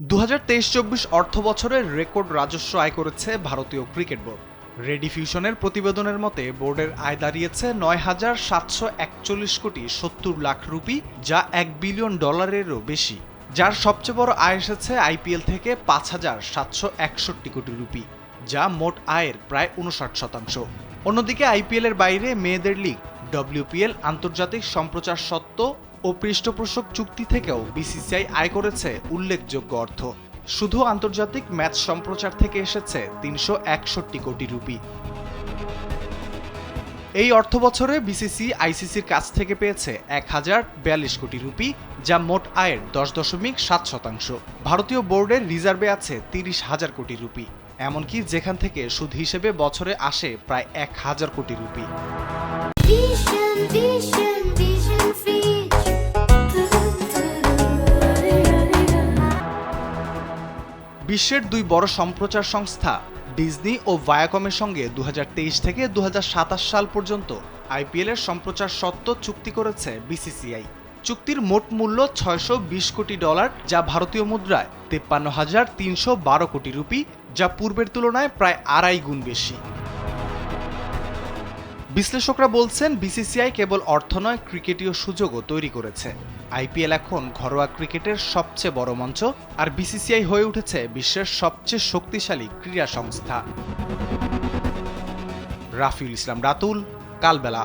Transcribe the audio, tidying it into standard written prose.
২০২৩-২৪ অর্থবছরের রেকর্ড রাজস্ব আয় করেছে ভারতীয় ক্রিকেট বোর্ড। রেডিফিউশনের প্রতিবেদনের মতে বোর্ডের আয় দাঁড়িয়েছে ৯,৭৪১ কোটি ৭০ লাখ রুপি, যা $১ বিলিয়নেরও বেশি। যার সবচেয়ে বড় আয় এসেছে আইপিএল থেকে ৫,৭৬১ কোটি রুপি, যা মোট আয়ের প্রায় ৫৯%। অন্যদিকে আইপিএল এর বাইরে মেয়েদের লিগ ডব্লিউপিএল, আন্তর্জাতিক সম্প্রচার স্বত্ব ও পৃষ্ঠপোষক চুক্তি থেকেও বিসিসিআই আয় করেছে উল্লেখযোগ্য অর্থ। শুধু আন্তর্জাতিক ম্যাচ সম্প্রচার থেকে এসেছে ৩৬১ কোটি রুপি। এই অর্থবছরে বিসিসি আইসিসির কাছ থেকে পেয়েছে ১,০৪২ কোটি রুপি, যা মোট আয়ের ১০.৭%। ভারতীয় বোর্ডের রিজার্ভে আছে ৩০,০০০ কোটি রুপি, এমনকি যেখান থেকে সুদ হিসেবে বছরে আসে প্রায় ১,০০০ কোটি রুপি। বিশ্বের দুই বড় সম্প্রচার সংস্থা ডিজনি ও ভায়াকমের সঙ্গে ২০২৩ থেকে ২০২৭ সাল পর্যন্ত আইপিএল এর সম্প্রচার স্বত্ব চুক্তি করেছে বিসিসিআই। চুক্তির মোট মূল্য $৬২০ কোটি, যা ভারতীয় মুদ্রায় ৫৩,৩১২ কোটি রুপি, যা পূর্বের তুলনায় প্রায় ২.৫ গুণ বেশি। বিশ্লেষকরা বলছেন বিসিসিআই কেবল অর্থ নয়, ক্রিকেটীয় সুযোগও তৈরি করেছে। আইপিএল এখন ঘরোয়া ক্রিকেটের সবচেয়ে বড় মঞ্চ, আর বিসিসিআই হয়ে উঠেছে বিশ্বের সবচেয়ে শক্তিশালী ক্রীড়া সংস্থা। রাফিউল ইসলাম রাতুল, কালবেলা।